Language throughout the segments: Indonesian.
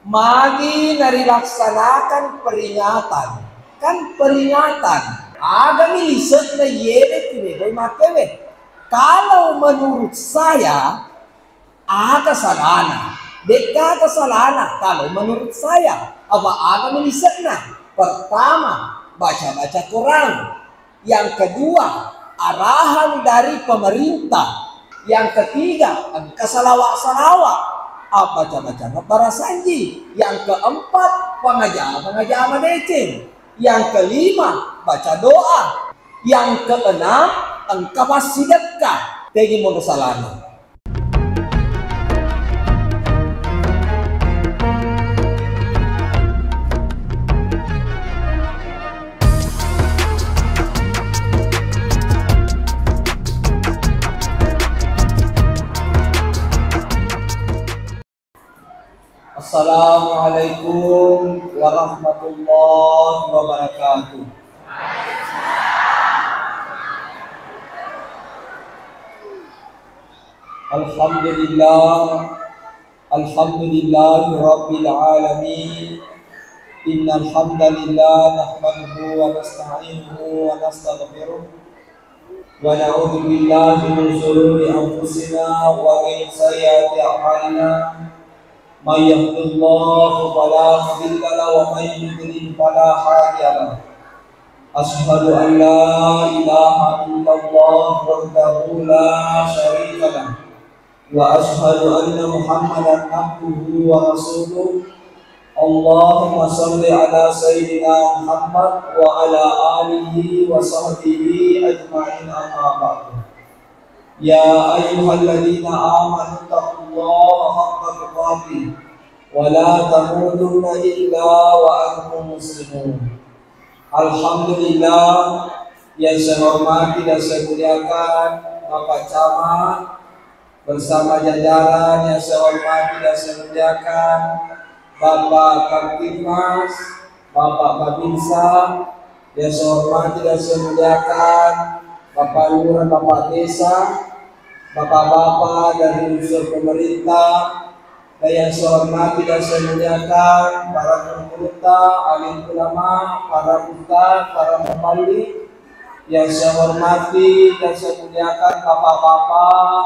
Magi nari laksanakan peringatan. Kan peringatan. Ada milisat na yele kini makewe. Kalau menurut saya, kesalahan. Deka kesalahan. Kalau menurut saya, apa ada milisat na? Pertama, baca-baca Quran. Yang kedua, arahan dari pemerintah. Yang ketiga, kesalawat-salawat. Baca-baca para sanji. Yang keempat, pengajian madeceng. Yang kelima, baca doa. Yang keenam, engkau sedekah. Tegi mau kesalahan. Assalamualaikum warahmatullahi wabarakatuh. Alhamdulillahi rabbil alamin. Innal hamdalillah nahmaduhu wa nasta'inuhu wa nastaghfiruh wa na'udzu billahi min shururi anfusina wa min sayyiati a'malina. May yahdihillahu fala mudilla lahu wa may yudlil fala hadiya lahu. Asyhadu an la ilaha illallah wahdahu la syarika lahu wa asyhadu anna Muhammadan abduhu wa rasuluh. Allahumma shalli ala sayyidina Muhammad wa ala alihi wa sahbihi ajma'in, amma ba'du. Ya ayyuhalladzina amanu taqullaha haqqa tuqatih wa la tamutunna illa wa antum muslimun. Alhamdulillah, yang saya hormati dan saya muliakan Bapak Camat bersama jajaran yang saya hormati dan saya muliakan Bapak Kamtibmas, Bapak Babinsa yang saya hormati dan saya muliakan Bapak Lurah, Bapak Desa, Bapak-bapak dari unsur pemerintah, dan yang saya hormati dan saya muliakan para pemerintah, alim ulama, para ustaz, para mubalik, yang saya hormati dan saya muliakan bapak-bapak,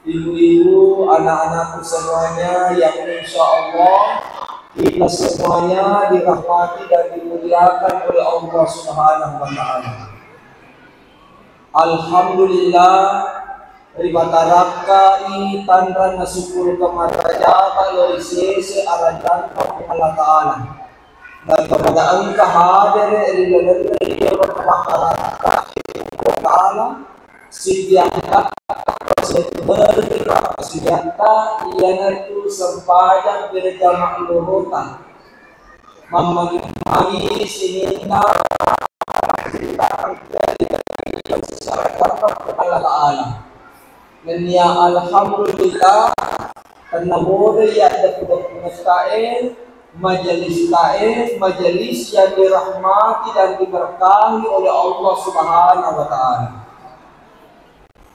ibu-ibu, anak-anakku semuanya yang insya Allah kita semuanya dirahmati dan dimuliakan oleh Allah Subhanahu wa Ta'ala. Alhamdulillah, ribatarakai tandra nasyukur kemarajata loisese arajan Allah Ta'ala. Dan kepada engkau hadir rilalalah Ta'ala sidianta sidianta iyanatu sempadan berjamaah lurutan memagi sinina Allah Ta'ala. Dan ya alhamdulillah karena boleh ya ada pengusahain majelis yang dirahmati dan diberkahi oleh Allah Subhanahu wa Ta'ala.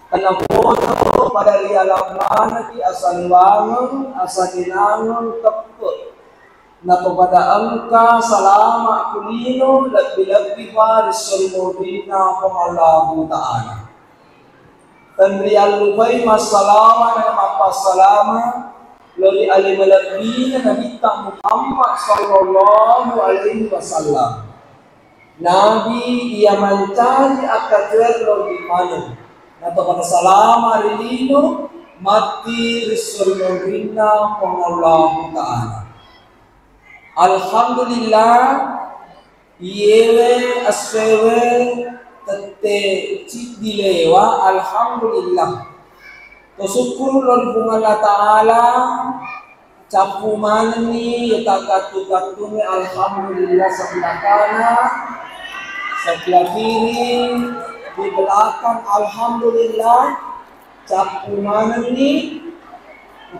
Karena bodoh pada rialamana di asal bangun asal dinangun tepuk na kepada engkau salama kulino lebih-lebih baris selimudina Allah Ta'ala. Dan rialubay masalama dan mapasalama lori alimalabina Nabi Muhammad sallallahu alaihi wasallam. Nabi ia mencari akadir lori mana. Nato pada salama rilino mati risulurina Allah Ta'ala. Alhamdulillah yewe aswewe tete cik dilewa alhamdulillah. Bersyukur Allah Ta'ala capu mana ni yatagatu-gatuni alhamdulillah sebelah kanan sebelah kiri di belakang alhamdulillah capu mana ni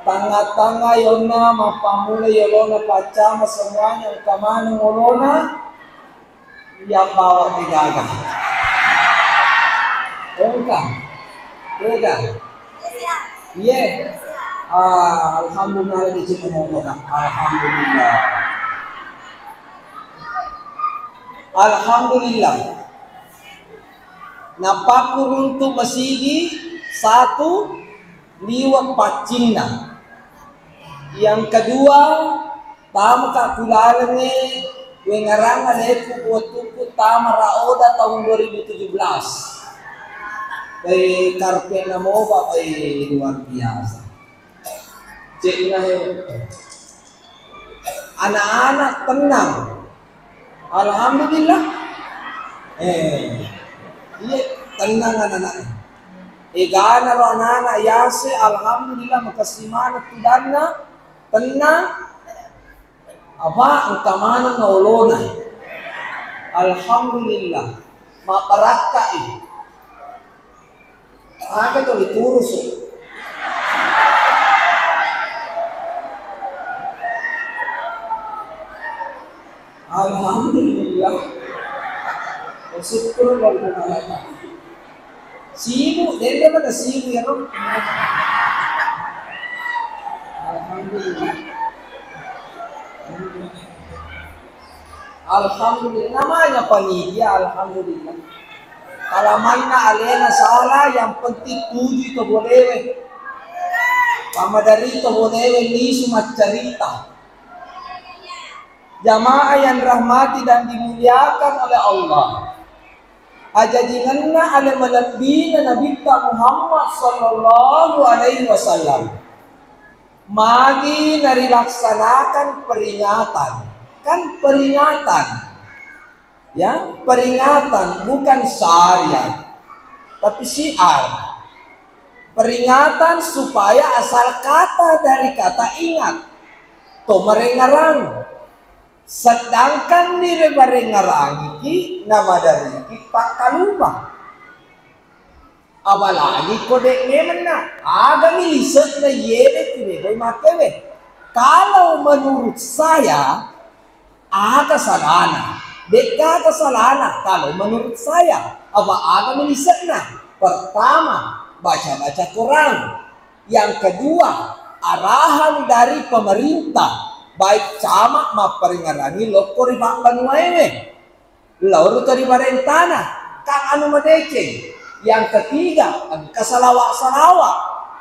tangga-tangga yona mapamula yolona pacama semuanya kamana ngolona yang bawa digaga. Enggak. Iya. Alhamdulillah di sini Alhamdulillah. Alhamdulillah. Napakuruntu masigi satu liwat pacina. Yang kedua, tamu kakulalane wengarangan eku waktuku tama raoda tahun 2017. Kay karpe na mo ba kay luar biasa. Cek na anak-anak tenang. Alhamdulillah. Iya tenang anak-anak. Gana ro anak-anak yase alhamdulillah makasimana tudana tenang. Apa ang kamana na ulona. Alhamdulillah. Maparaka Aga to iturus. Alhamdulillah. Bersyukur kepada Allah. Sibu, dia mana sibu ya Rob? Alhamdulillah. Alhamdulillah. Namanya panitia. Alhamdulillah. Kalau mana alena salah, yang penting tuju itu boleh. Pamadari itu boleh lisu macarita. Jamaah yang rahmati dan dimuliakan oleh Allah. Ajajinganna ala malabina Nabi Muhammad sallallahu alaihi wasallam. Magi narilaksanakan peringatan. Kan peringatan. Ya, peringatan bukan syariat. Tapi syiar. Peringatan supaya asal kata dari kata ingat. To merengarang. Sedangkan di merengarang iki nama dari kita kalubah. Apalagi kodeknya mana? Aga milisat na yebe tineboy makewe. Kalau menurut saya aga salana. Deka kesalahan kalau menurut saya apa aga milisat na? Pertama baca-baca Quran. Yang kedua arahan dari pemerintah. Baik camak maparingarani lokori bangkan wae. Lalu tadi barentana kang anu medece. Yang ketiga angka salawat-salawat.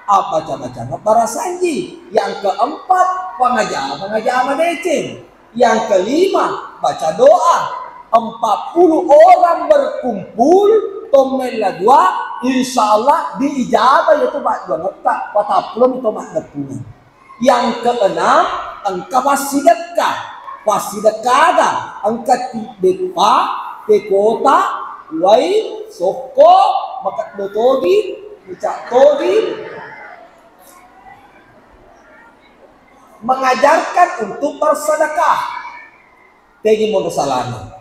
Baca-baca para sanji. Yang keempat pengajar medece. Yang kelima baca doa. 40 orang berkumpul tomela dua insya Allah diijabah yaitu mak dua ngetak patapulum itu mak punya. Yang keenam angka pasidekah angka depa tekota wai soko makat dotogi bicak togi mengajarkan untuk bersedekah tegi mau salana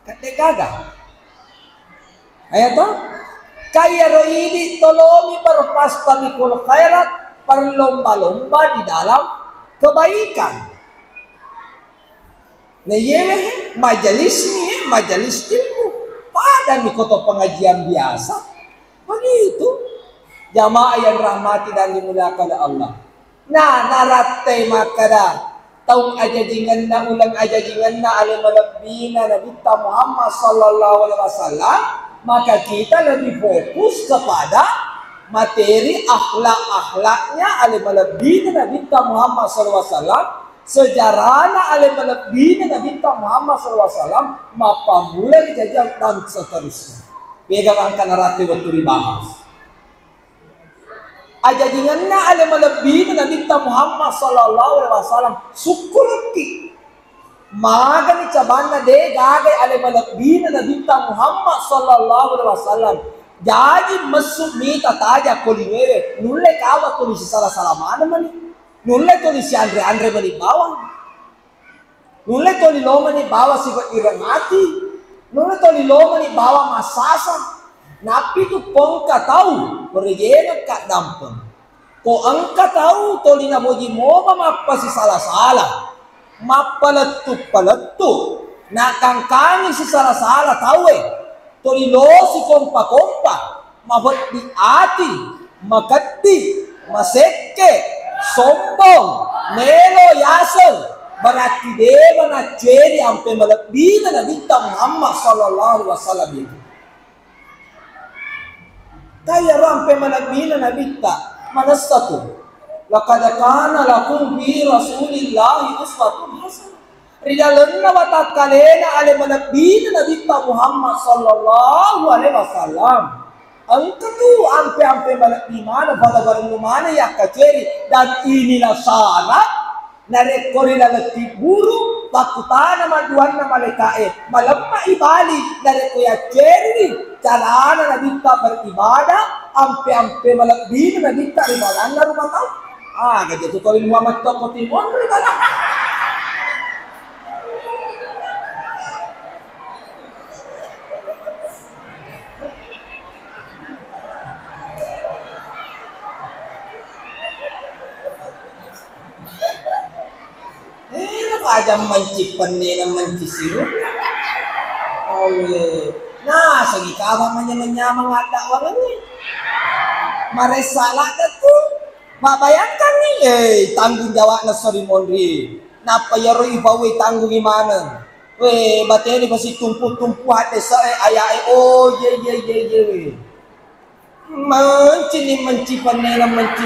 kate gaga ayat toh kaya roidi tolomi berpasta mikul khairat berlomba-lomba di dalam kebaikan. Nah yewe majelis ilmu pada mikoto pengajian biasa begitu jamaah yang rahmati dan dimuliakan oleh Allah. Nah narate makada taung ajajingan na ulang ajajingan na alimalabina Nabi Muhammad sallallahu alaihi wasallam maka kita lebih fokus kepada materi akhlak-akhlaknya alimalabina Nabi Muhammad SAW sejarahnya alimalabina Nabi Muhammad SAW mapamula dijajal dan seterusnya pegang angka naratif waktu dibahas ajajingannya alimalabina Nabi Muhammad SAW sukulki maga ni cabana de gagai alimalabina Nabi Muhammad SAW jadi masuk mita taja koliwewe nulle kawa tulis salah mana mani nulle tulis si Andre mani bawang nulle tulis lo mani bawa si irangati nulle tulis lo mani bawa masasa napi tu pongka tahu berjena kak dampeng ko angka tahu tulis na boji moba mappa si salah mapaletu nakangkangi si salah tahu Tolilo si kompa mabot di ati makati maseke, sombong, melo yasen, berarti dia nak ceri sampai melebihi Nabi Muhammad sallallahu alaihi wasallam itu. Kaya sampai melebihi Nabi mana satu? Laqad kana lakum fi Rasulillahi uswatun hasanah. Ridalanna wa takalena ale melebihi Nabi Muhammad sallallahu alaihi wasallam. Angka tu ampe-ampe balak mana pada mana ya kaceri dan inilah syarat narek korila letih buru waktu tanah maduan nama lekae malemma ibali narek koya ceri carana nabi beribadah ampe-ampe balak bina nabi ibadah anda rumah tahu gaji tu kalau Muhammad toko timon beribadah. Aja mencipan ni menci siru. Oleh. Nah, segi kawan menyamang ada orang ni. Mare salah tu. Mak bayangkan ni, tanggung jawab na sorry mondri. Napa yaro ibawe tanggung gimana? Bateri ni masih tumpu-tumpu hati saya ayah oh ye. Menci ni mencipan ni menci.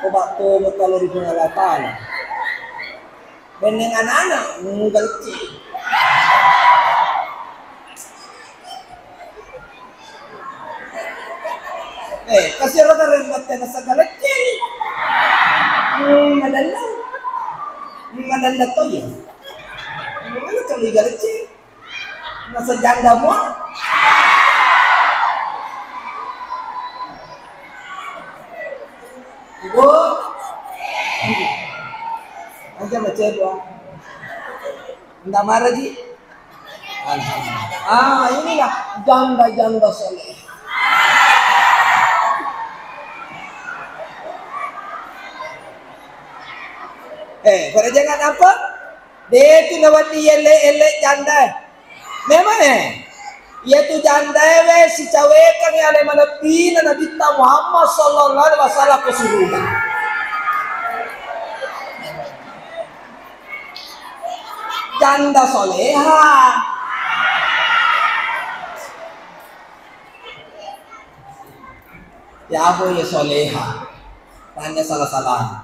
Obat tu kalau di pengalaman. Beneng anak-anak galci. Kasih roda rembat na sa galci. Madanda to yun. Ano kali galci? Nasa janda mo? Ibu. Aja baca doa. Enggak marah ji. Alhamdulillah. Inilah janda soleh. Pada jangan apa? Dia tu nawati elek janda. Memang ia tu janda si cawekan yang ada menepi Nabi Muhammad sallallahu alaihi wasallam ke surga. Janda soleha. Ya apa ya soleha? Tanya salah-salah.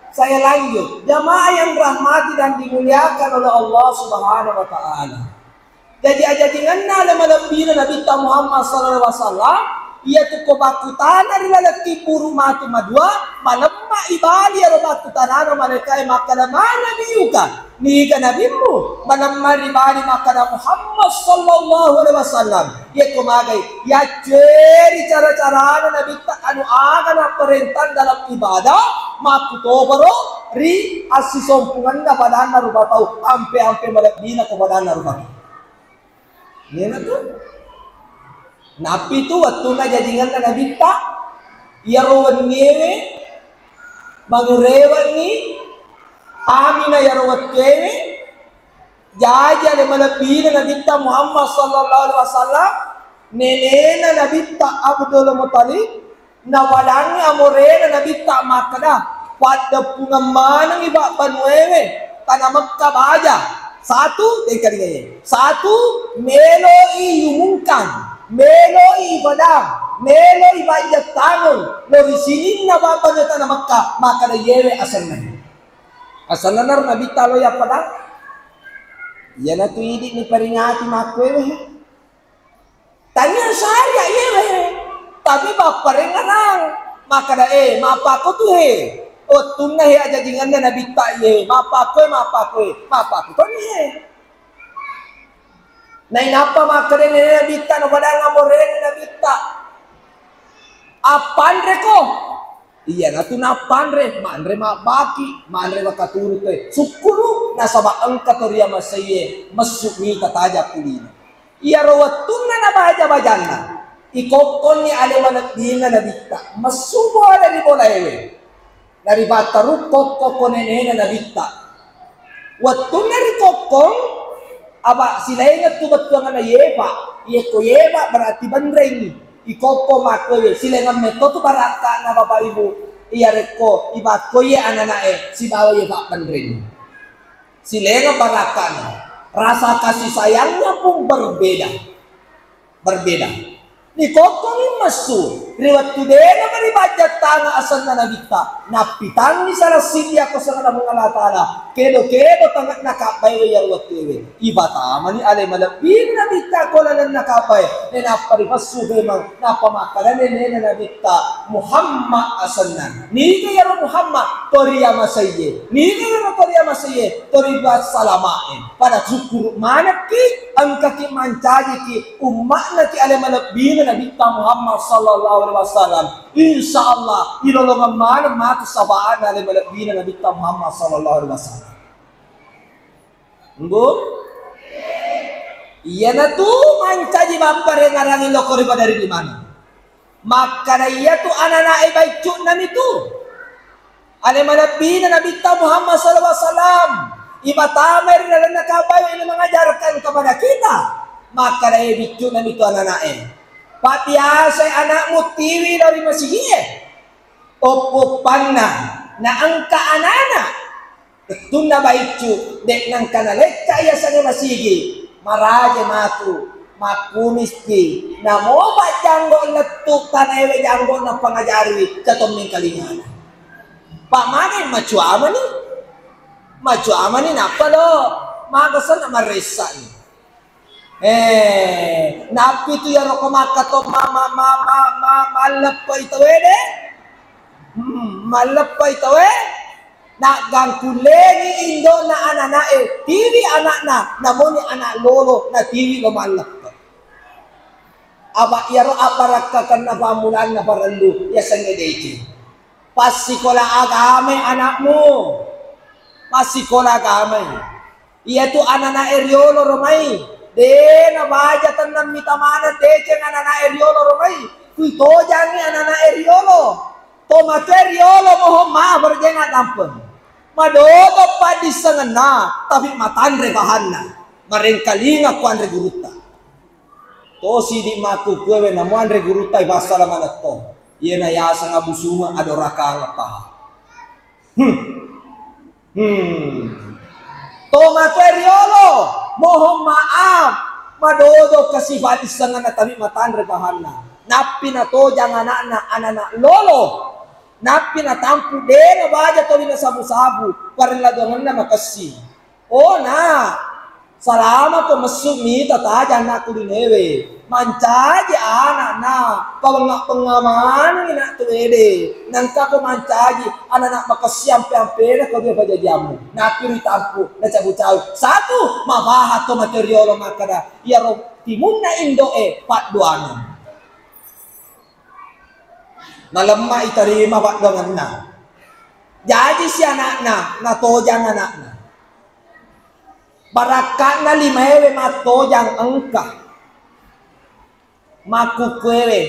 Saya lanjut. Jamaah yang rahmati dan dimuliakan oleh Allah Subhanahu wa taala. Jadi aja dengan ada malabina Nabi Muhammad sallallahu alaihi wasallam ia tu kobakutan dari lalaki puru mati madua malemma ibali ya bakutan mereka makana mana diuka ni kan nabimu malemma ibali makana Muhammad sallallahu alaihi wasallam ia komagai ya ceri cara-cara nabi anu akan perintah dalam ibadah makutobaro ri asisompungan na padana rubatau ampe malabina ko padana rubatau ni na tu. Nabi tu waktu na jadingan na Nabi tak yarawan ngewe magurewan ni kami na yarawat kewe jaja le Nabi na Nabi tak Muhammad sallallahu alaihi wasallam nenena Nabi tak Abdul Muttalib na walangi amore na Nabi tak makada pada pungaman ng iba panuewe tanah Mekah baja satu satu meloi yumungkan meloi ibadah, meloi ibadah tangon, lori sini na bapa na Makkah, maka na yewe asanan. Asanan na Nabi talo ya pada. Yan na tu idi ni peringati makwe. Tanya saya yewe. Tapi bapa renganang, maka na mapa ko tu O tunna aja jingan na Nabi ta mapa ko to ni Nai napa makare nena bita no pada ngamore nena bita. Apan reko? Iya na tu napan re, manre mak baki, manre makaturu te. Sukuru nasaba angka toria masaye, masuk ni kataja kulina. Iya rawatun na baja bajana. Ikokon ni ale manadina na bita. Masubo ala di bola ewe. Dari bataru kokon nena na bita. Watun na ri kokon aba sila ingat tu betul ngana yeba, yeko yeba berarti bandreng. Ikoko makoye silengan meto tu baraka na Bapak Ibu. Iya reko ibako ye anak-anak si bawa ye Pak Pendrin. Silengan baraka na. Rasa kasih sayangnya pun berbeda. Berbeda. Ni kotori masu riwat tudena mari baca tanga asan na nabita napitang ni salah sidia ko sa Allah Taala kedo tangat nakapay we yarwat tewe iba tama ni ale malapin nabita ko lalan nakapay ne naparipasu memang napamakalan ne nabita Muhammad asannan ni kaya Muhammad toriya masaye ni kaya toriya masaye toriba salamain pada syukur mana ki ang kaki mancaji ki umma na ki ale malapin Nabi Muhammad sallallahu alaihi wasallam insyaallah ilolongan mana matu sabaan ale malabina Nabi Muhammad sallallahu alaihi wasallam. Nggo? Iya na tu mancaji bampare ngarangi lokori dari di mana? Maka na iya tu anak-anak baicuk nan itu. Ale malabina Nabi Muhammad sallallahu alaihi wasallam iba tamer dalam nakabayo ini mengajarkan kepada kita. Maka na iya bicuk nan itu anak-anak patiasay anakmu tiwi dari masihiye opo panna na angka anana itun na baicu dek nang kanalek kaya sa masigi maraje matu makumiski na mo ba janggo letuk tanawe janggo na pangajari sa tuming kalingana pamagay macu amani napalo magasan na maresa ni napi tu ya roko makato malap pa ito malap pa ito nagang kuleni indo na ananae tiwi anak na namoni anak lolo na tiwi lo malap pa aba yaro aparaka kan na pamulan na parandu ya sangedeji pasikola agame anakmu pasikola agame iya tu anak eriolo romai na baja tanam mitamana tece anak eriolo romai kuito jangi anak eriolo tomato eriolo mohon maaf berjengat ampun madodo padi sengena tapi matandre bahanna marengkalinga ku andre guruta to sidi maku kue namo andre guruta ibasa lamana to yena yasa ngabusunga adoraka ngapa tomato eriolo mohon maaf madodo kasifat isangan na tabi matandre bahanna napi na to jangan anak lolo napi na tampu de na baja to na sabu-sabu parila dongan na makasi oh na salama ko masumi tataja anak ko dinewe mancaji anak na pengaman ina to ede nangka ko mancaji anak makasi ampe-ampe na ko dia pajajamu napi tampu na cabu-cabu satu mabaha to material makada ya ro timun na indo pat duano nalemma itarima pak duangan na jadi si anak na tojang anak na barakat na limewe matojang engka maku kwewe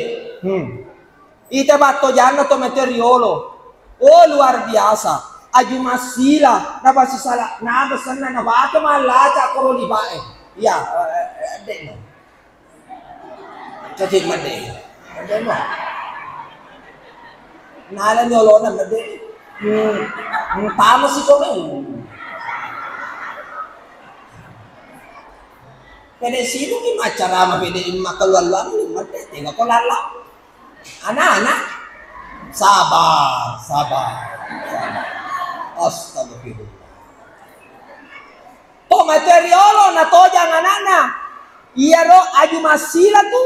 ite batojang na to materiolo oh luar biasa aju masila na basi sala na basan na bata malaca koro libae ya deno jadi made deno nalan yolo na made tama si ko pede sino ki macara ma pede makaluan ni made tengok ko lala anak sabar astagfirullah to materialo na to jangan anak iya ro aju masila tu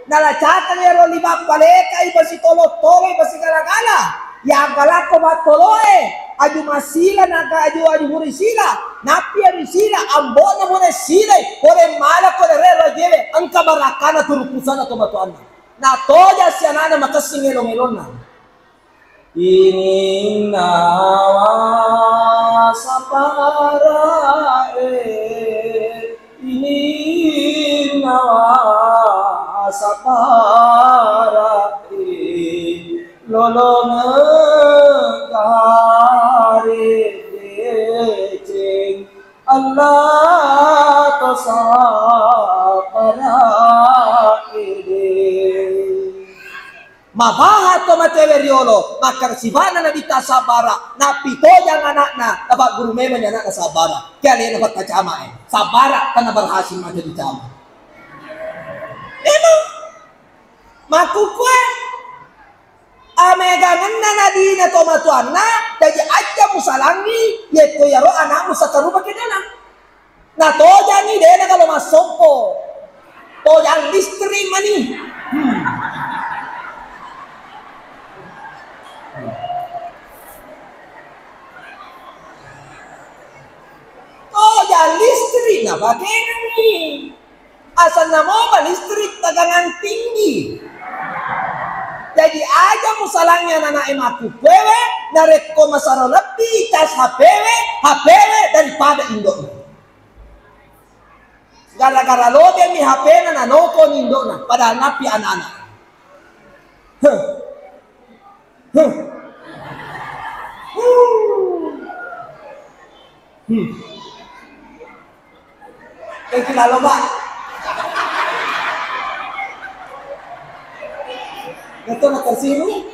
nalacata ya ro libak paleka iba si tolo iba si galagala ya galako batoloe aju masila naga aju hurisila napi arisila ambona mone sila kore mala kore re jele angka barakana turupusana to batuana na toja si anana makasingelo-ngelon na ingin nawasa para ingin nawasa para lolo negari decing Allah to sa para mabahat to matewe riolo makar sibana na dita sabara na pito yang anak-na dapat guru memang anak na sabara kaya dapat kacama sabara kana berhasil mati di cama emang maku kue amegangan na di na tomatuan na jadi aja musalangi yaitu yaro anak musakaru pakai dana na toja ni dena kalau masompo toja listrik mani toja listrik na pakai ni asal nama listrik tegangan tinggi jadi aja musalangnya anak emaku pewe nareko masaro lebih cas HPW daripada indok gara-gara lo demi HP na nonton indok na padahal napi anak-anak Kaya lo ba? Ito na tersinggung.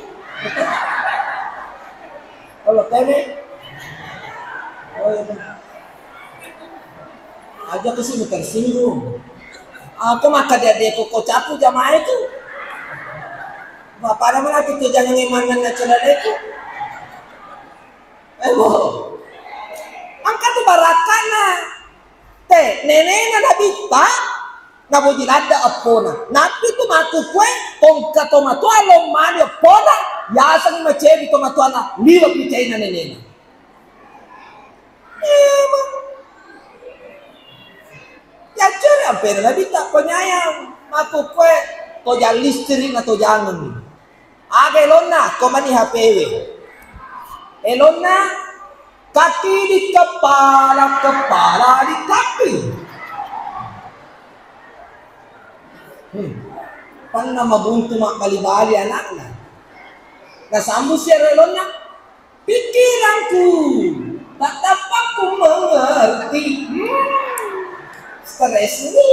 Kalau teme, oh ya aja tuh sih tersinggung. Aku maka dia kok capu jamaah itu. Bapak nama lagi tuh jangan iman na celana itu. Boh. Angkat tuh barakana. Teh nenek na nabita. Nabo dilada apona. Napi tu maku kue tongka tomatua lo mani apona. Yasa ni macebi tomatua na liwa picain na nenena. Emang. Ya curi ampere na bita penyayang. Maku kue toja listrik na tojangan ni. Aga elona komani HPW. Elona kaki di kepala di kaki. Pang na mabunto makbalibali anak-anak. Nasambut siya relonnya. Pikiranku tak dapat ku mengerti. Stres ini.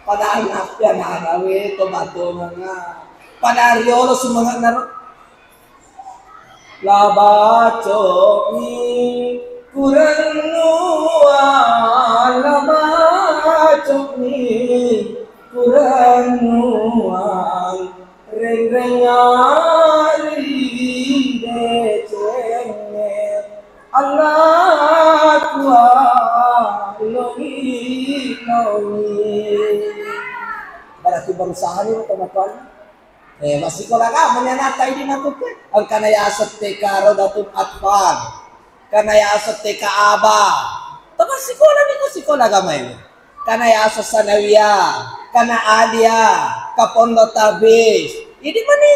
Padahal napi anak-anak tomato nga. Padahal riolo sumangat na labacok ni kurang nuan labacok ni kurang nuan reng-rengari decenge Allah tua longi berarti berusaha nih teman-teman masih kalau kamu menyanatai di natuke ang kanaya asat teka rodatum atfal kanaya asat teka aba teman sekolah nih kok sekolah gamay kanaya asat sanawiya kana alia kapondo tabis ini mana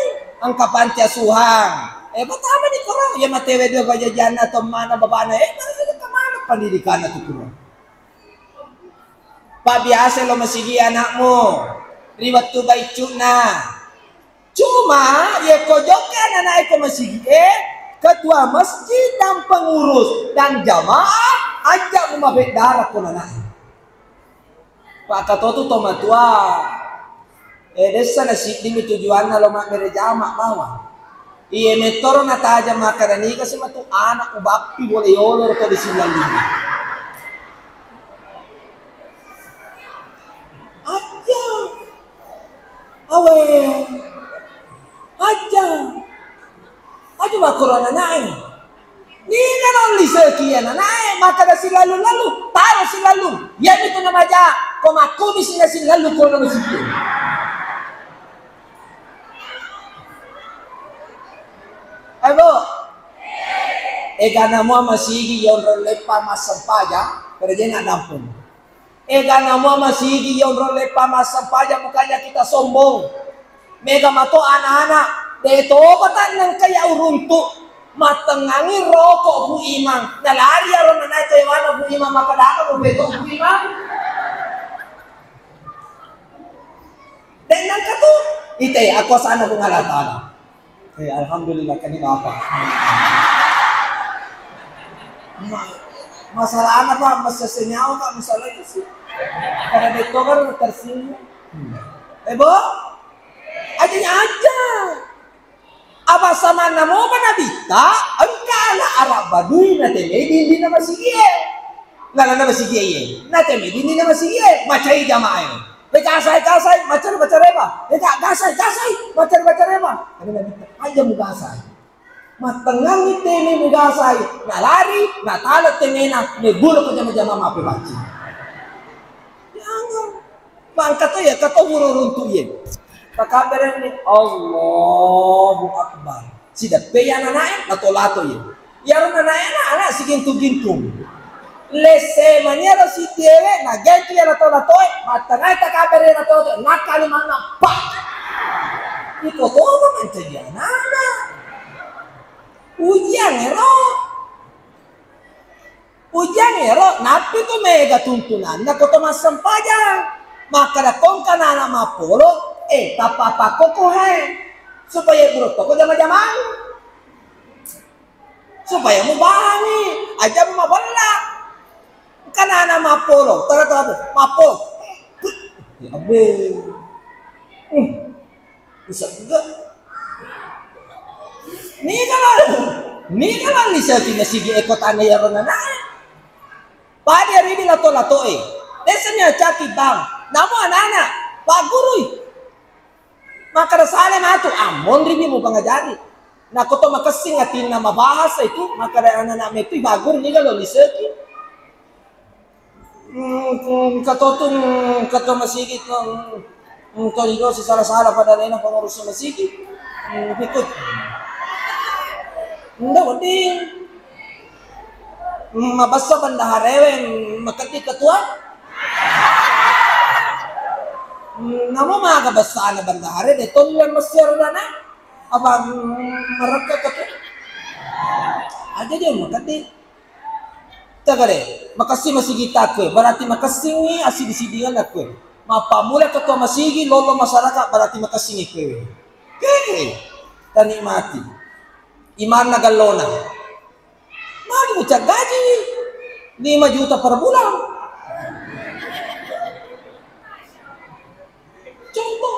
ang kapantia suhang pertama nih kurang ya matewe dia bajajan atau mana babana kemana pendidikan itu kurang Pak biasa lo masigi anakmu riwat tu baik cuna cuma ya kojokan anak itu masigi ketua masjid dan pengurus dan jamaah ajak memabek darah pun anak Pak kata tu tomatua desa nasi dimi tujuan lo mak mere jamak mawa iya metoro nata aja makanan ini kasi matu anak ubapi boleh yolor to di sini aja awe aja makorona nae ni na non lisekian nae maka da silalu taruh silalu ya itu nama aja komaku di sini silalu kono masih Ayo, gana mo masigi yon rolepa masampaja, pero jangan nampun. Gana mo masigi yon rolepa masampaja, mukanya kita sombong. Mega mato anak-anak, deto batan ng kaya uruntu, matengangi rokok bu imang, nalari aron na ito yung bu imang makadaka mo beto bu imang. Dengan katu, ite ako sana kung halatala. Alhamdulillah kan ini apa? Masalah anak pak, masalah senyawa pak, masalah itu sih. Karena itu kan tersinggung. Ebo, ajanya aja. Apa sama namo manabita? Engka ala Arab Badui na temedi di nama sige. Nala nama sige ye. Na temedi di nama sige. Macai jamaah. Kasai macar reba. Gasai macar reba. Ano na dito? Aja mo gasai. Matengang ite ni mo gasai. Na lari, na talat temena, ne bulok ko jama-jama mape baci. Jangan. Bang kato ya, kato bururuntuyin. Kakaberen ni Allahu Akbar. Sida peyan anae lato-lato ye. Yaron anae anak sigintu-gintung. Lese maniero si tiere na gentu ya lato-lato matangai kakaberen lato-lato nakali mana pak. Iko to mencari anak. Ujian ero napi to mega tuntunan na koto masam paja. Maka da kong kanana mapolo tapapa koko hai supaya broto ko jama-jamang supaya mo bahani aja mo mabala kanana mapolo tara mapol ya abe bisa juga ni kan lisa sige ekotane ya ronana padi hari ini lato-lato desanya caki bang namo anak-anak pak guru maka rasanya matu amon rini mo pangajari na koto makasing atin na mabahasa itu maka da anak itu bagur ni kalau liseki kato masigit to nigo si sala-sala pada na pangurus masigit ikut nda wading mabasa bandaharewen makati ketua namo mga kabasaan na bandahari dito nilang masyaro na apa mereka kata aja dia makati tagare makasih masigita ko berarti makasih ni asidi-sidingan ako mapamula ka to masigi lolo masyarakat berarti makasih ko okay tanikmati iman na galona mali mo cak gaji 5 juta per bulan. Contoh.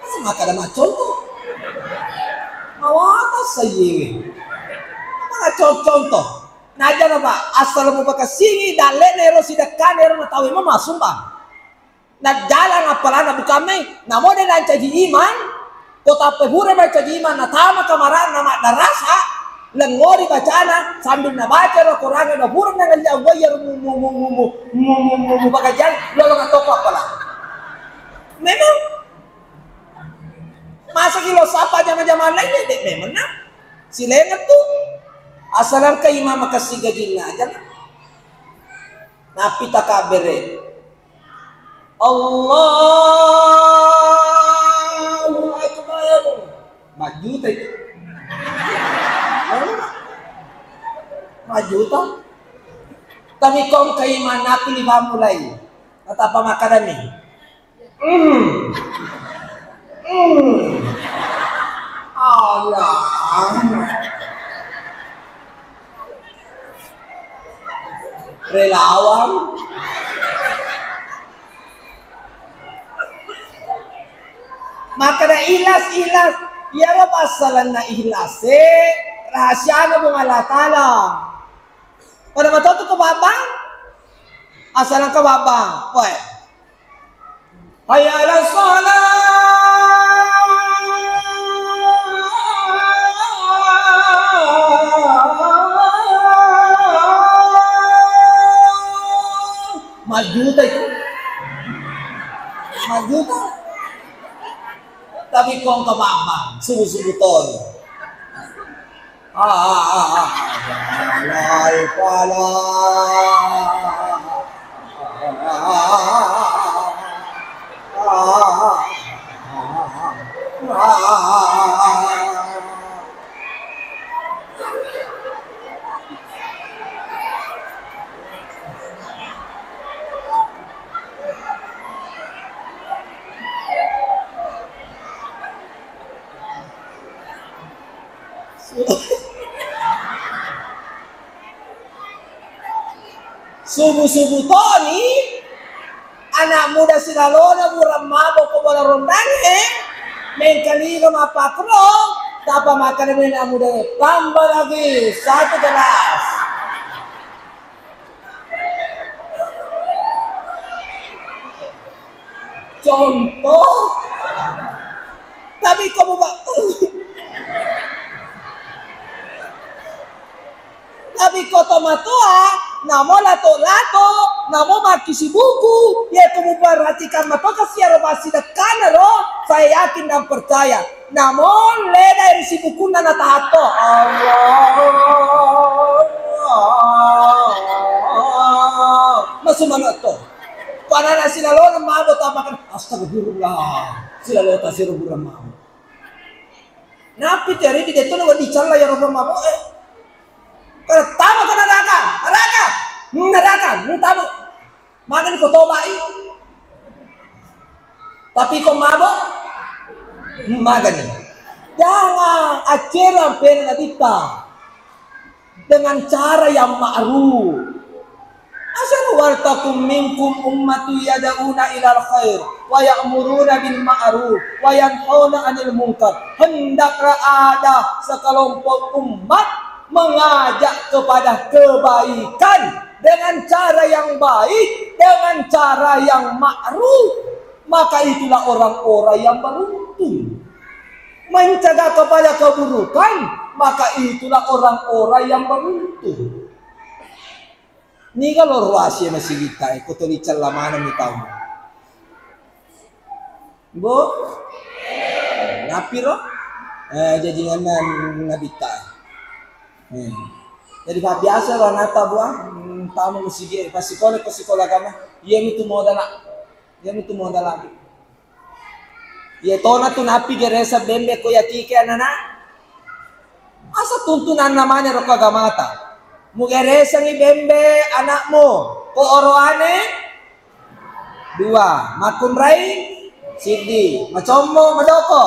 Kasi makadama contoh. Mawata sayi. Mga contoh. Naja na ba? Asal mo pagkasingi, dali nero sidakan, nero matawi mo masumba. Nagdala nga pala na bukamay. Namo din ang caji iman. Kota pehura ba caji iman na tama kamaran na madarasa. Lengori bacana sambil nabaca ro Quran na burung na ngalya wayar mu bagajan lolo ngatoko pala. Memang masa kilo sapa jama-jama lain dek memang na. Silengat tuh asalan ka imam makasih gajin aja. Napi takabere. Allahu Akbar. Maju tadi. Maju toh tapi kong kay mana pilih mulai kata apa makanan nih Allah relawan makanan ilas ya lo pasalan na ilas rahasia na mong Allah Ta'ala. Pada matoto ko babang? Asalang ka babang? Oy. Hayya ala salat. Maju tayo. Maju tayo. Tapi kong ka babang, subuton. subuh-subuh Tony anak muda sinalona murah mabok ko bola rondange mengkali ka mapakro tapa makan anak muda tambah lagi 1 gelas. Contoh, tapi kamu tapi koto matua, namo lato, namo makisi buku, ya kamu perhatikan mato kasiaro masih dekan ro, saya yakin dan percaya. Namun leda dari si buku nana tato, Allah, masuk mana to? Panana sinalona mabo tamakan astagfirullah silalo ta siro buram mabo napi teri di detono wadi challa ya roba mabo tama kana neraka tama makan ko tobai tapi kok mabo makan jangan ajaran pena kita dengan cara yang ma'ruf. Asal wartakum minkum ummatu yad'una ilal khair wa ya'muruna bil ma'ruf wa yanhauna 'anil munkar. Hendaklah ada sekelompok umat mengajak kepada kebaikan dengan cara yang baik, dengan cara yang ma'ruf. Maka itulah orang-orang yang beruntung. Mencegah kepada keburukan, maka itulah orang-orang yang beruntung. Ni kalau ruasya masih kita, ikut lical lamana ni tahu. Bu, napiro, jadi nganan ngabita. Jadi biasa lah nata buah, tamu masih dia pas sekolah kama, ia itu modal lagi. Ia tona tu napi geresa bembe ko yati ke anana. Asa tuntunan namanya roko gamata. Mugeresa ni bembe anakmu ko oroane 2 makumrai sidi macomo madoko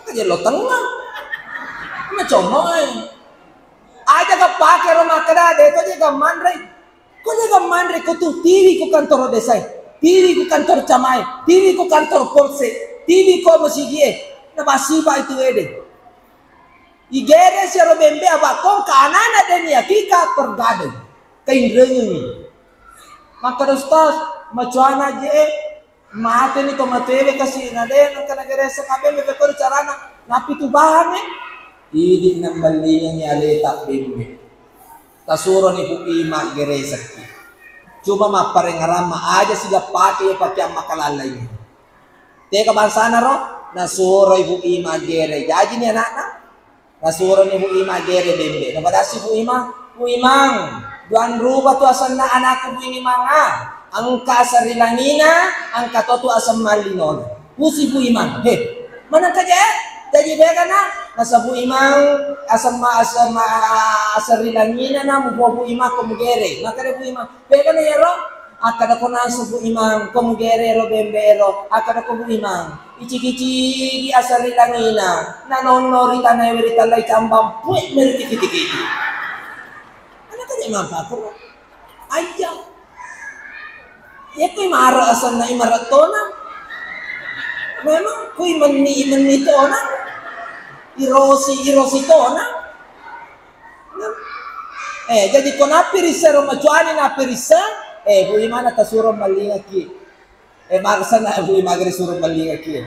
kaje lo tengah macomo aja ka pake rumah kada de ko je mandrai ko tu TV ko kantor desa TV ko kantor camai TV ko kantor polse TV ko musigie na basiba itu ede igere si robembe abakong kanana dan yakika pergade kainrengi maka ustaz macuana je mate ni to mateve kasi na den kana geresa kabe me ko carana napi tu bahane idi nambalingan ni aleta bembe tasuro ni pupima geresa cuma maparengarama aja sila pake makalalay teka bansana ro nasuro ibu ima gere jadi ni anak Nasuron ni Bu Ima gere bembe. Napadasi Bu Imang. Duan ruba tu asal na anak Bu Imang angka sarilangina, angka tu asam malinon. Pusi Bu Imang. He, mana kaja? Jadi bega na nasa Bu Imang asam sarilangina na mu Bu Imang komugere. Maka Bu Imang. Bega na yero. Akada ko nasa Bu Imang komugere ro bembero. Akada ko Bu Imang. Ichi-ichi asari langina nanonori tanay werita lay cambang puwet meriti kiti-kiti ano ka niya mapapuro ayaw ya ko'y mara asan na imaratona memang ko'y mani tona irosi tona jadi ko napirisa ro machuani napirisa Bu Imana tasuro malingaki marasa na Bu Ima gere surong malinga ki.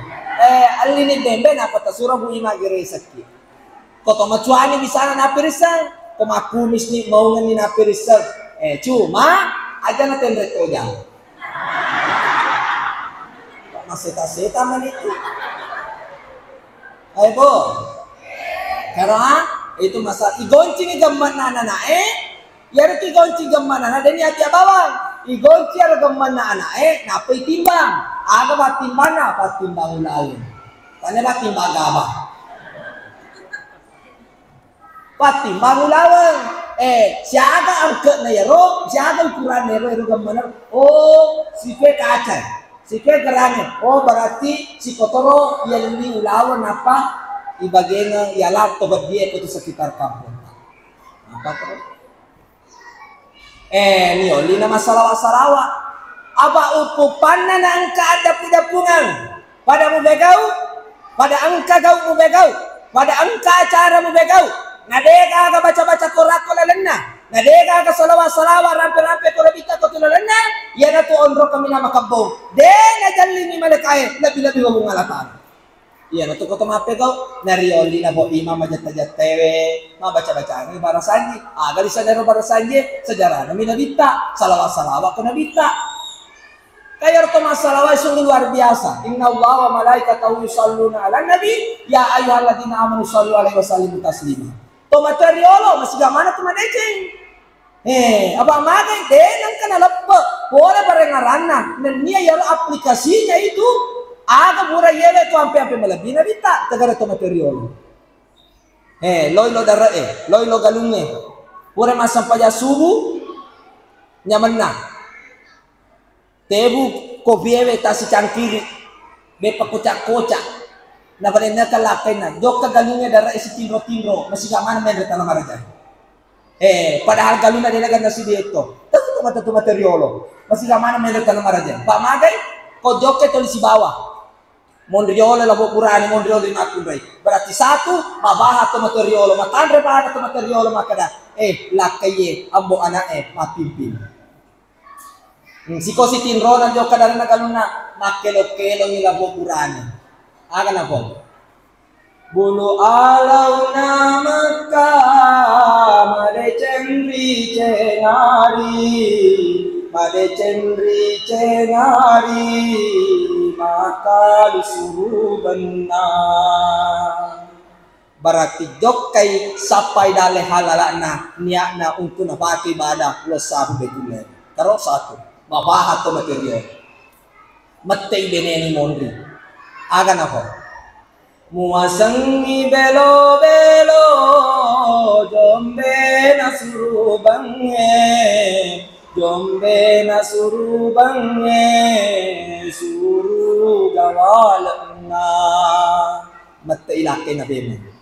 Alini bembe na pata surong Bu Ima gere sakki. Koto machuani bisana na pirisa, kumakumis ni maungan ni na pirisa. Cuma aja na tendre toja. Maseta-seta man itu. Ay po. Karena itu masa igoncing gamman na yari igoncing gamman na dan yati abawang. Igonci ada kemana anak napay timbang aga patimbang na patimbang ulalin tanya patimbang abah patimbang ulalin siaga angkat na yaro siaga ukuran yaro kemana si fe kacay si fe gerane berarti si kotoro yalili ulawan apa ibagay ng yalap to bagye ko to sekitar kampung Apa terus? Nioli na masalawa-salawa. Apa upupan na angka ada pidapungan? Pada mo begau? Pada angka gau mo begau? Pada angka acara mo begau? Nadeka ka baca-baca korako lalenna? Nadeka ka salawa-salawa rampe-rampe korabita ko tulalenna? Yan na to onro kami na makabong. De na jalli ni malakae, labi-labi mo ngalatan. Yan na to ko tumape kau, narioli na po ima majat-jatewe, mabaca-baca ng barasanji. Agali sa nero barasanji, sejarah na minabita, salawa-salawa ko nabita. Kaya ito masalah sungguh luar biasa. Inna Allah wa malaikatahu yusalluna ala nabi ya ayyuhalladzina amanu sallu alaihi wasallimu taslima. To materiolo masih gamana to madeceng. Apa magai denang kana leppo. Boleh barengarana. Dan nia yaro aplikasinya itu aga murah yele to ampe-ampe melebih nabita tegara to materiolo. Loy lo dara loy lo galunge. Pura masam paja subuh nyaman na. Tebu ko biyewe tasi cangkiri be pakocak-kocak na balena kalakay na jok ka galungnya dara isi tindro-tindro masih gamana men retana marajan padahal galuna dinagan na si dito tato materiolo masih gamana men retana marajan pamagay ko jok to si bawah mondriolo labo kurani mondriolo makunday berarti satu mabaha to materiolo matandre baha to materiolo makada lakaye ambo anak mapimpin. Si ko si tinro na jo kadar na galuna makelo-kelo ni labo kurani. Aga na po. Bulu alau na made cendri cengari maka disuruh benar. Berarti jok kai sapai dale halalana niat na untuk nabati ibadah lo sabu betulen. Terus satu. Mabahat to material. Matay beneni mondri. Aga na po. Muasangi belo-belo jombe na suru bange suru gawalna. Matay laki na bemo.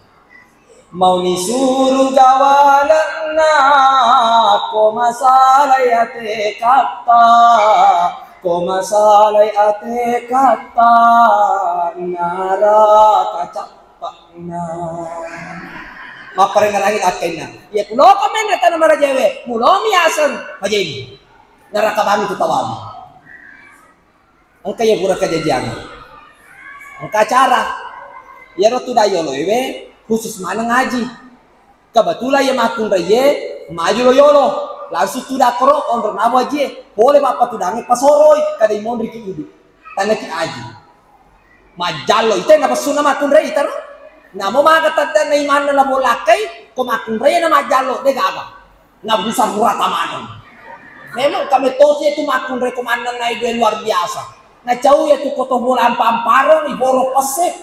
Mau ni suruh gawalna ko masalay ate kata nara kacapakna maparengarangin akin na ya pulo kami nata na marajewe mulo miyasan majeni nara kabami tutawami ang kaya pura kajajang ang kacara yaro tudayo loewe khusus mana ngaji kebetulan ya makun reye maju loyolo langsung tidak kero onder nabo aje boleh bapak tudangi pasoroy kada imondri ki idi tanya ki aji majalo itu na pasuna makun reye taro namo magatadda na iman na bolakai ko makun reye na majalo de gaga na busa murata manon memang kami tosi itu makun reye komandan na ide luar biasa na jauh ya tu koto bola ampamparon iboro pase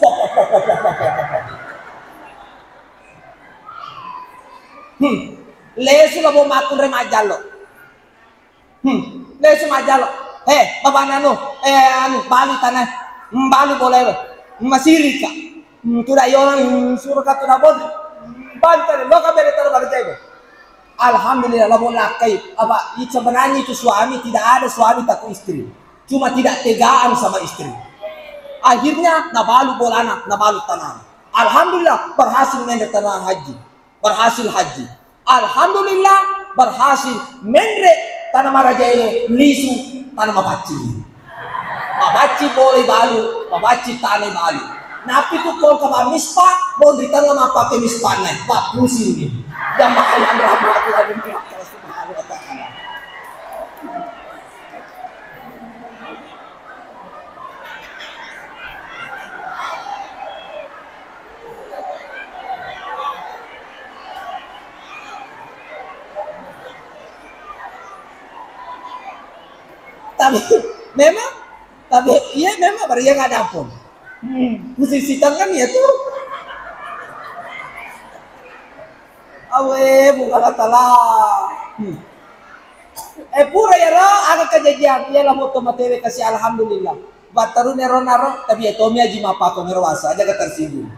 lesu labo makun re majalo lesu majalo baba nanu bali tanah bali boleh masirika tuda yoran surga tuda bodri bantar lo ka bere tar barjaibo alhamdulillah labo lakai apa sebenarnya itu suami tidak ada suami tak istri cuma tidak tegaan sama istri akhirnya nabalu bolana nabalu tanah alhamdulillah berhasil mendet tanah haji berhasil haji. Alhamdulillah berhasil mendre tanah maraja ini lisu tanah mabaci. Mabaci boleh balu, mabaci tanah balu. Napi tu kau kabar mispa, mau di tanah apa ke mispa naik, pak pusing ni. Dan makanya berhati-hati lagi Allah Subhanahu Wa Taala. tapi iya memang baru yang ada pun musisi tangan ya tuh awe bukan katalah pura ya ro agak kejadian ya lah moto materi kasih alhamdulillah bataru nero tapi ya tomi aji mapa ko ngerwasa aja ketersinggung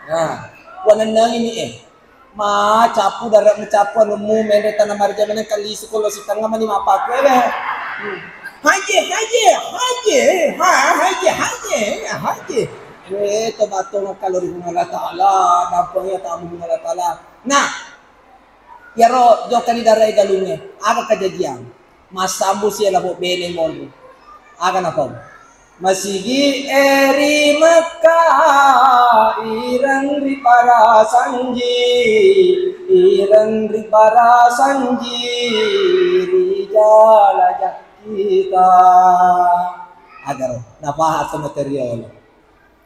nah wanan nang ini capu darat mencapu nemu mende tanah marja mende kali sekolah si tengah mani apa kue be. Haji. To bato ng kalori ng Allah Ta'ala, nampangnya tamu ng Allah Ta'ala. Nah, yaro jo kani darai galunge, aga kejadian. Masambu siya labo bene mondo. Aga na pom. Masigi eri Mekah irang ripara sanji rijala kita agar napahat sa material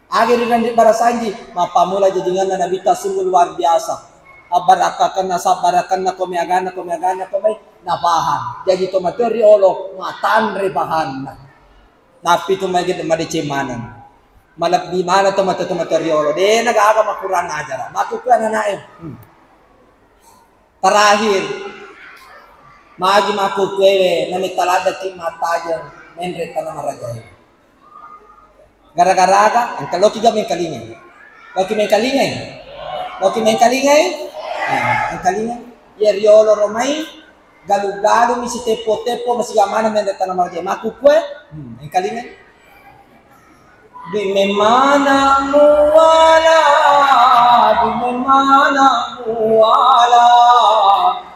agar irang ripara sanji mapamula jadingan na nabita sungguh luar biasa abarakakan na sabarakan na kumiagana kumay napahan jadi to material matan rebahan tapi tumagid madicimanan malap di mana to material de nag-aga makurang ajar makukuha na naim terakhir magi makukuha na talada ti matajan menre tanah marajay gara-gara aga ang kaloki ga men kalingay ang kalingay yeriolo romay galu-galu misi tepo-tepo masigamana menre tanah marajay makukuha ang kalingay di memana muala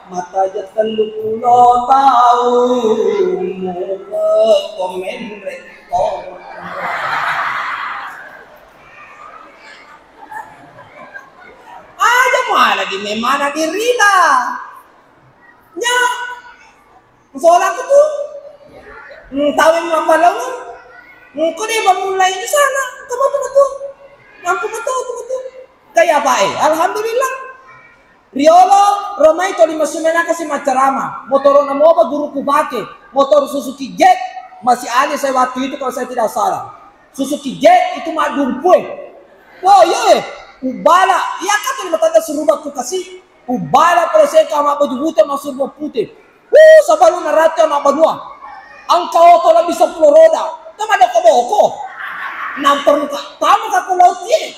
mata jatan lupulo tahu muka komen rekor aja muala di memana dirila nya soalnya aku tuh tawin mapalau kau dia mulai di sana, kamu betul, mampu betul. Kayak apa Alhamdulillah. Riolo, Romai to lima sumena kasih macarama. Motor na moba guru kubake, motor Suzuki Jet masih ada saya waktu itu kalau saya tidak salah. Suzuki Jet itu madumpuy. Wah iya, ubala, iya kan tuh matanda surubak tu kasih. Ubala kalau saya kama baju putih masuk surubak putih. Sabalu narate na banua. Ang kauto lang bisa roda. Tama ada koboko, nampar ka, tama ka kulauti.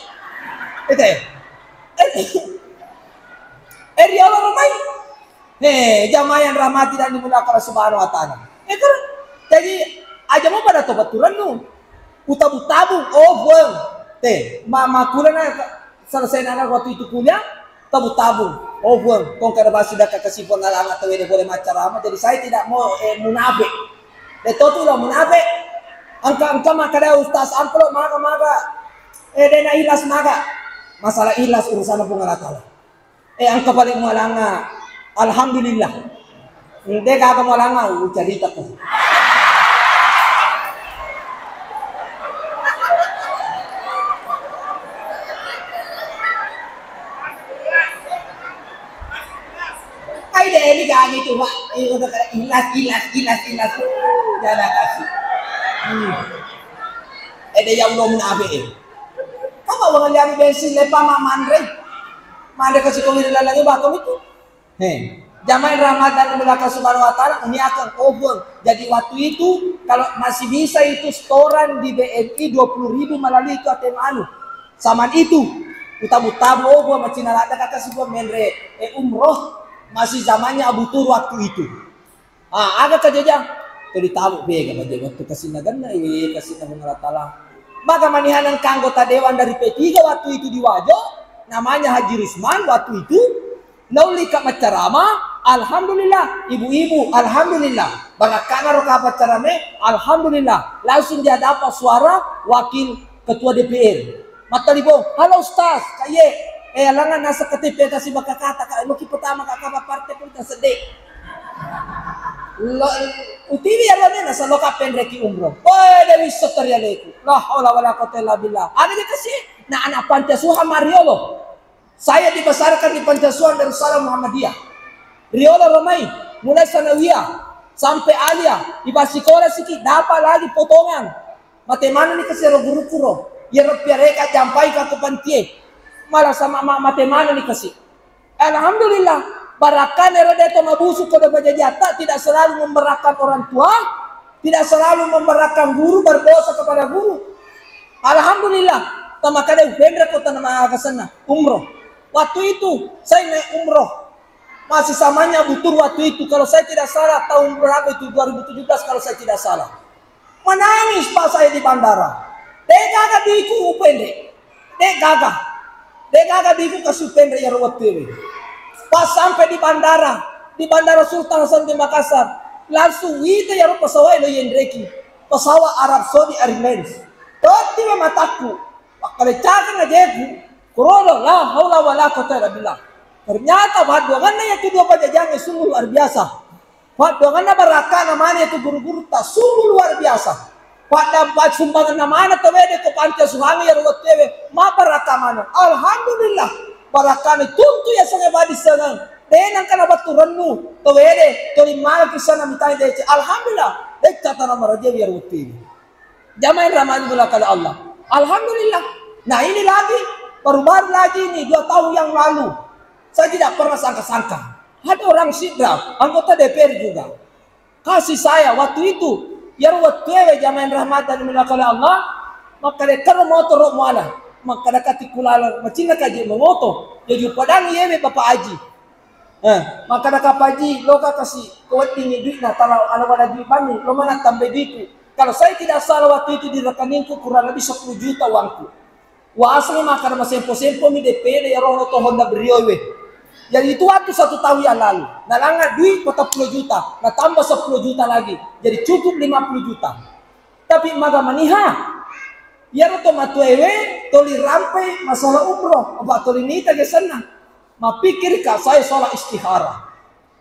Ito Riolo Romay. Jamayan rahmati dan dimulakan Subhanahu wa Ta'ala. Jadi aja mo pada tobaturan no. Utabung, buang. Mama kuliah na selesai na waktu itu kuliah, tabung. Buang. Kung kada ba sudah kakasipon na lang atau boleh macarama, jadi saya tidak mau munafik. Itu lah munafik. Angka makada ustaz angklo maga dena ilas maga masalah ilas urusan Allah Ta'ala angka balik malanga alhamdulillah hindi ka malanga cerita ko ay deni gani tu ba ilas jala kasih ada yang belum nabe apa wangan lihat bensin lepa mandre kasih kami lagi bakom itu jamain Ramadan belakang Subhanahu wa Ta'ala ini akan over jadi waktu itu kalau masih bisa itu setoran di BNI 20.000 melalui itu ATM saman itu tabu over macam ada kata si gua menre umroh masih zamannya Abu Tur waktu itu agak kejadian jadi tahu bega baje waktu kasinagan na kasih ng Allah Ta'ala. Maka manihan ng kanggota dewan dari P3 waktu itu di Wajo, namanya Haji Risman waktu itu, nauli ka macarama, alhamdulillah, ibu-ibu, alhamdulillah. Bagaimana roka pacarame, alhamdulillah. Langsung dia dapat suara wakil ketua DPR. Mata libo, halo Ustaz, kaye, alangan nasa KTP kasih baka kata, luki pertama kakak partai pun sedih. Utiwi alamnya nasa loka pendreki umroh. Dari soterialeku. La haula wala quwwata illa billah. Ada dia kasih na anak Pancasuhan Mariolo. Saya dibesarkan di Pancasuhan Darussalam Muhammadiyah. Riolo Romai mulai sanawiyah sampai alia iba sekolah sikit dapat lagi potongan. Matemana ni kasih guru kuro. Ya piareka jampai ka pantie. Malah sama matemana ni kasih. Alhamdulillah. Barakan erodeto mabusuk kepada bajajata tidak selalu memberakan orang tua, tidak selalu memberakan guru berdosa kepada guru. Alhamdulillah, tamakada upendra kota nama kasana umroh. Waktu itu saya naik umroh. Masih samanya butuh waktu itu. Kalau saya tidak salah tahun berapa itu 2017 kalau saya tidak salah. Menangis pak saya di bandara. Dek gagah diku upende. Dek gagah diku kasih upende ya rawat TV. Pas sampai di bandara Sultan Hasanuddin di Makassar, langsung itu ya pesawat lo yendreki. Pesawat Arab Saudi Airlines. Toti mataku. Kalau cakap ngajeku, Kurono la haula wala quwwata illa billah. Ternyata baduangannya itu dua pajajangan sungguh luar biasa. Baduangannya baraka namanya itu guru-guru tak sungguh luar biasa. Pada sumbangan namanya tawede ke pantai suhangi ya ruwet tewe ma baraka mana. Alhamdulillah barakane tuntu ya sangat badi sanang. Denang kana batu rennu tawede to limal kisana mitai dece. Alhamdulillah dek kata nama raja ya ruwet tewe. Jamain rahmatullah kala Allah. Alhamdulillah. Nah ini lagi baru-baru lagi ini 2 tahun yang lalu. Saya tidak pernah sangka-sangka. Ada orang sidrap, anggota DPR juga. Kasih saya waktu itu. Ya waktu itu jamain rahmat dan minakala Allah. Maka dia motor rok muala. Maka dia katikulala. Macina kaji mengoto. Jadi padang yewe Bapak Haji. Maka dia kapaji. Lo kasih kuat tinggi duit. Nah kalau ada duit banyak. Lo mana tambah duit. Kalau saya tidak salah waktu itu di rekeningku kurang lebih 10 juta uangku. Wah asli makan masih sempo mi DPD ya roh to Honda Brio we. Jadi itu waktu 1 tahun yang lalu. Nah langgar duit 40 juta. Nah tambah 10 juta lagi. Jadi cukup 50 juta. Tapi maga maniha. Ya roh to matuewe toli rampai masalah umroh. Obat toli nita ke sana. Ma pikir kak saya sholat istihara.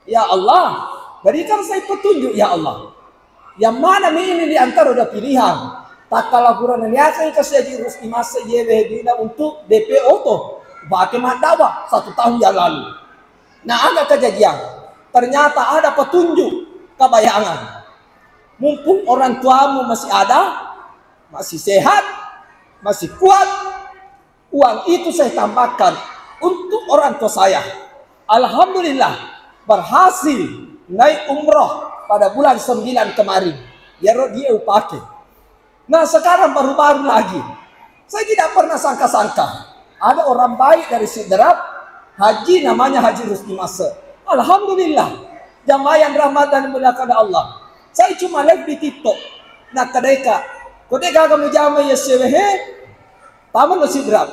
Ya Allah, berikan saya petunjuk ya Allah. Yang mana ini di antara udah pilihan. Tak kalah kurang yang akan kasih jirus di masa yewe dina untuk DP auto. Pakai madawa 1 tahun yang lalu. Nah ada kejadian. Ternyata ada petunjuk kebayangan. Mumpung orang tuamu masih ada, masih sehat, masih kuat, uang itu saya tambahkan untuk orang tua saya. Alhamdulillah berhasil naik umroh pada bulan 9 kemarin. Ya dia pakai. Nah sekarang baru-baru lagi. Saya tidak pernah sangka-sangka. Ada orang baik dari Sidrap. Haji namanya Haji Rusdi Masa. Alhamdulillah. Jamaah yang rahmat dan dimuliakan Allah. Saya cuma live di TikTok. Nah kadeka. Kodeka kamu jamaah ya sewehe. Taman lo Sidrap.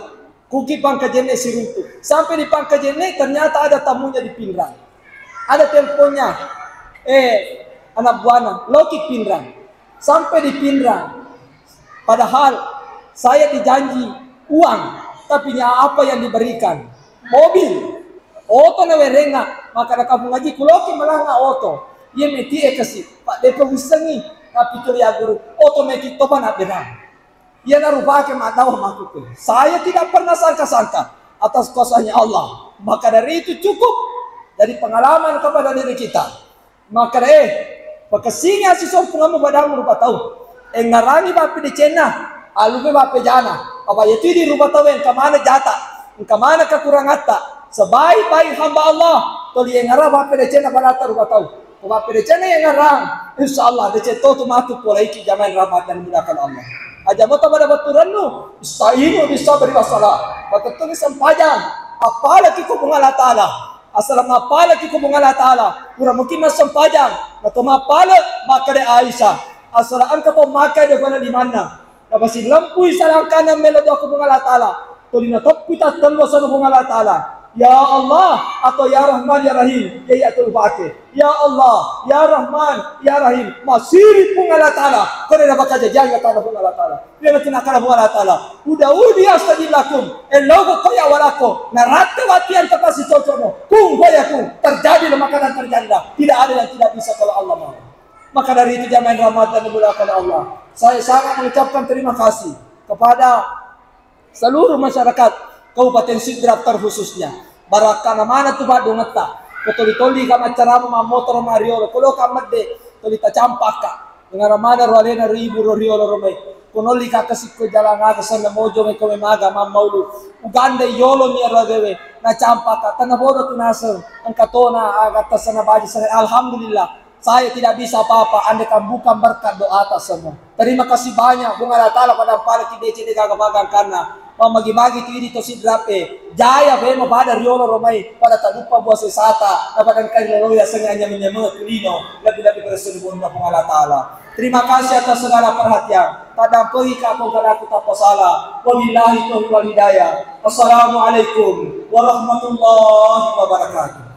Kuki pangkajene siruntu. Sampai di pangkajene ternyata ada tamunya di Pinrang. Ada teleponnya. Anak buana. Loki Pinrang. Sampai di Pinrang. Padahal saya dijanji uang, tapi apa yang diberikan? Mobil, oto na werenga, maka ada kamu ngaji kuloki melanga oto. Ia meti kasih, Pak Depo wisengi, tapi tu ya guru, oto meti topan aberan. Ia narupa ke matawa makuku. Saya tidak pernah sangka-sangka atas kuasanya Allah. Maka dari itu cukup dari pengalaman kepada diri kita. Maka pakasinya si sopungamu badamu rupa tahu. Ngarangi bape di cena, alupe bape jana. Apa itu di rumah tahu yang kemana jata, yang kemana kekurangata. Sebaik-baik hamba Allah, toli yang ngarang bape di cena pada rumah tahu. Bape di cena yang ngarang, insya Allah di cena tu matu pola iki zaman rahmat dan mudahkan Allah. Aja mau pada baturanmu, istainu bisa beri masalah. Batu tulis sempajang, apalagi kau mengalah Taala. Asal mapala kiko mengalah Taala, kurang mungkin masam pajang. Atau mapala maka de Aisyah. Asalaan ka po makay na di mana. Kapag lampuy sa lang kanan melod ako mengalah Taala. Tuloy na top kita tanwa sa mengalah Taala. Ya Allah atau Ya Rahman Ya Rahim. Ya atul bate. Ya Allah Ya Rahman Ya Rahim. Masih mengalah Taala. Kau na bakajajang ya Taala mengalah Taala. Dia nak nak mengalah Taala. Udah astajib lakum. Elogo kaya walako. Narate watian kapasi cocomo. Kung kaya kung terjadi makanan terjadilah. Tidak ada yang tidak bisa kalau Allah mau. Maka dari itu jamaah rahmat dan dimuliakan Allah. Saya sangat mengucapkan terima kasih kepada seluruh masyarakat Kabupaten Sidrap terkhususnya. Barakana mana tu badu ngata. Ketoli-toli kama caramu ma motor Mario. Kalau kamat de toli ta campaka. Dengan ramana roalena ribu riolo romai. Konoli ka kasiko jalan aga sana mojo me kome maga mammaulu. Uganda yolo ni radewe na campaka. Tanabodo tunasa ang katona aga tasana baji sana. Alhamdulillah. Saya tidak bisa apa-apa, Anda kan bukan berkat doa atas semua. Terima kasih banyak, bunga Allah Ta'ala pada pala kita cedek kagabagan karena Mamagi-magi tu ini to sidrape. Jaya be mo pada riolo romai pada tak lupa buat sesata. Dapat kan loya sengaja menyemet kulino. Lebih-lebih berselubung dengan Allah Ta'ala. Terima kasih atas segala perhatian. Tadang pergi kapung kada aku tak salah. Wabillahi taufiq wal hidayah. Wassalamualaikum warahmatullahi wabarakatuh.